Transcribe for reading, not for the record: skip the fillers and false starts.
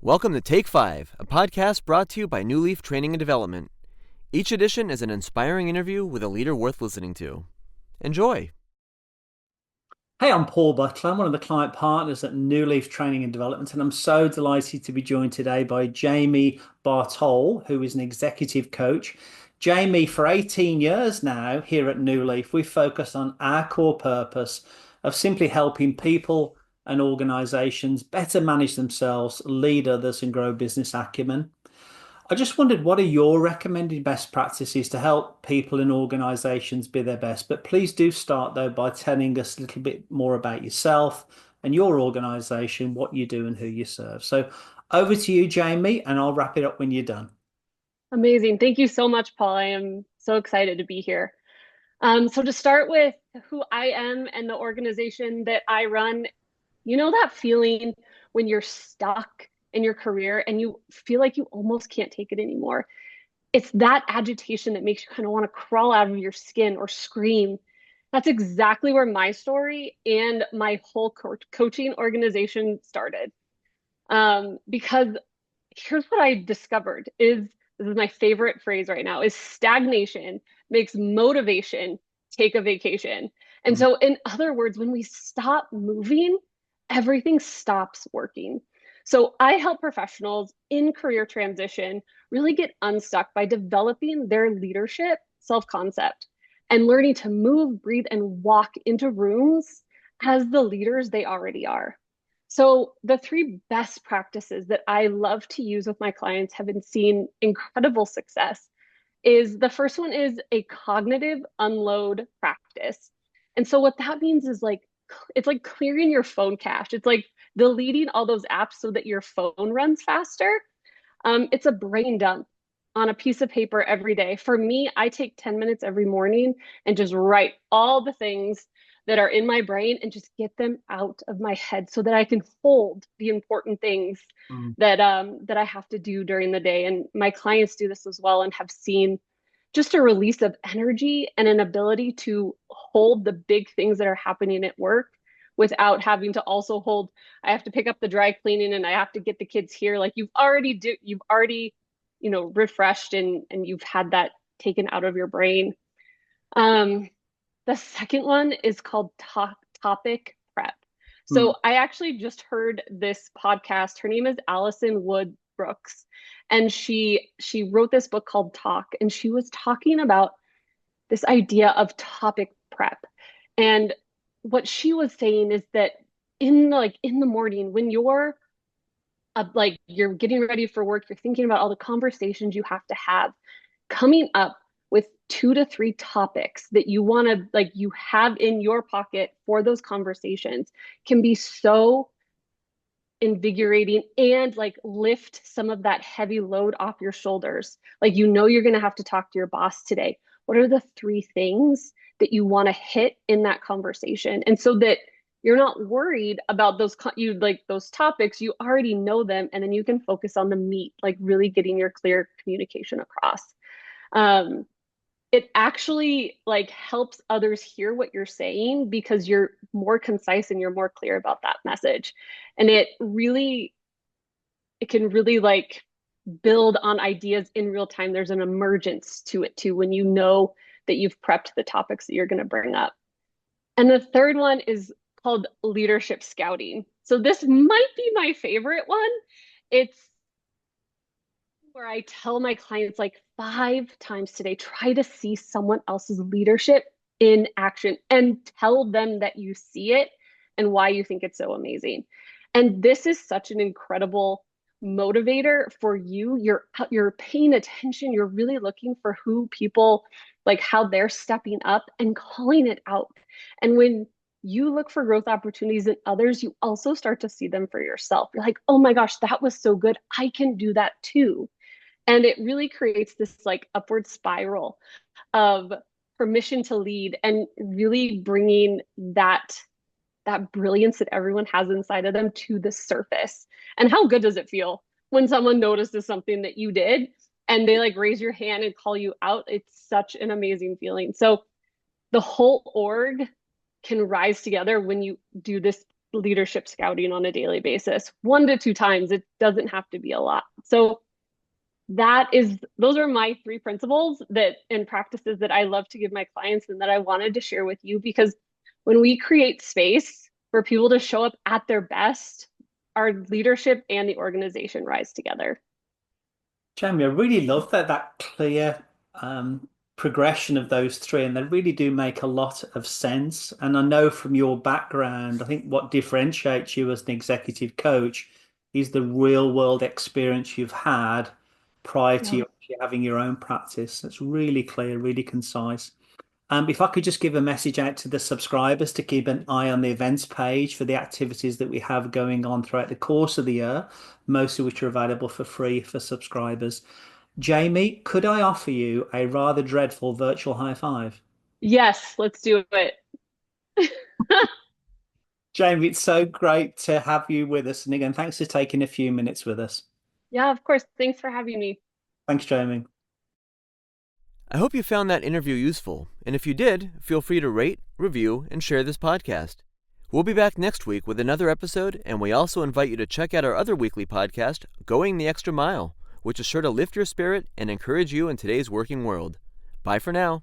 Welcome to Take 5, a podcast brought to you by Newleaf Training and Development. Each edition is an inspiring interview with a leader worth listening to. Enjoy! Hey, I'm Paul Butler. I'm one of the client partners at Newleaf Training and Development, and I'm so delighted to be joined today by Jaime Bartol, who is an executive coach. Jaime, for 18 years now here at Newleaf, we focus on our core purpose of simply helping people and organizations better manage themselves, lead others, and grow business acumen. I just wondered, what are your recommended best practices to help people and organizations be their best? But please do start, though, by telling us a little bit more about yourself and your organization, what you do and who you serve. So over to you, Jaime, and I'll wrap it up when you're done. Amazing. Thank you so much, Paul. I am so excited to be here. So to start with who I am and the organization that I run, you know that feeling when you're stuck in your career and you feel like you almost can't take it anymore. It's that agitation that makes you kind of want to crawl out of your skin or scream. That's exactly where my story and my whole coaching organization started. Because here's what I discovered is, this is my favorite phrase right now, is stagnation makes motivation take a vacation. And so in other words, when we stop moving, everything stops working. So I help professionals in career transition really get unstuck by developing their leadership self-concept and learning to move, breathe, and walk into rooms as the leaders they already are. So the three best practices that I love to use with my clients have been seen incredible success is the first one is a cognitive unload practice. And so what that means is it's like clearing your phone cache. It's like deleting all those apps so that your phone runs faster. It's a brain dump on a piece of paper every day. For me, I take 10 minutes every morning and just write all the things that are in my brain and just get them out of my head so that I can hold the important things that I have to do during the day. And my clients do this as well and have seen just a release of energy and an ability to hold the big things that are happening at work without having to also hold, I have to pick up the dry cleaning and I have to get the kids here. Like you've already, refreshed and you've had that taken out of your brain. The second one is called topic prep. So I actually just heard this podcast. Her name is Allison Wood Brooks, and she wrote this book called Talk, and she was talking about this idea of topic prep. And what she was saying is that in the morning when you're you're getting ready for work, you're thinking about all the conversations you have to have, coming up with 2 to 3 topics that you want to you have in your pocket for those conversations can be so invigorating and lift some of that heavy load off your shoulders. You're going to have to talk to your boss today. What are the 3 things that you want to hit in that conversation? And so that you're not worried about those topics, you already know them, and then you can focus on the meat, really getting your clear communication across. It actually helps others hear what you're saying because you're more concise and you're more clear about that message. And it can really build on ideas in real time. There's an emergence to it too, when you know that you've prepped the topics that you're going to bring up. And the third one is called leadership scouting. So this might be my favorite one. It's where I tell my clients 5 times today, try to see someone else's leadership in action and tell them that you see it and why you think it's so amazing. And this is such an incredible motivator for you. You're paying attention. You're really looking for who people, how they're stepping up and calling it out. And when you look for growth opportunities in others, you also start to see them for yourself. You're like, oh my gosh, that was so good. I can do that too. And it really creates this upward spiral of permission to lead and really bringing that brilliance that everyone has inside of them to the surface. And how good does it feel when someone notices something that you did and they raise your hand and call you out? It's such an amazing feeling. So the whole org can rise together when you do this leadership scouting on a daily basis, 1 to 2 times. It doesn't have to be a lot. So those are my 3 principles and practices that I love to give my clients and that I wanted to share with you, because when we create space for people to show up at their best, our leadership and the organization rise together. Jamie, I really love that clear progression of those 3, and they really do make a lot of sense. And I know from your background, I think what differentiates you as an executive coach is the real world experience you've had prior to you actually having your own practice. That's really clear, really concise. If I could just give a message out to the subscribers to keep an eye on the events page for the activities that we have going on throughout the course of the year, most of which are available for free for subscribers. Jamie, could I offer you a rather dreadful virtual high five? Yes, let's do it. Jamie, it's so great to have you with us. And again, thanks for taking a few minutes with us. Yeah, of course. Thanks for having me. Thanks, Jamie. I hope you found that interview useful, and if you did, feel free to rate, review, and share this podcast. We'll be back next week with another episode, and we also invite you to check out our other weekly podcast, Going the Extra Mile, which is sure to lift your spirit and encourage you in today's working world. Bye for now.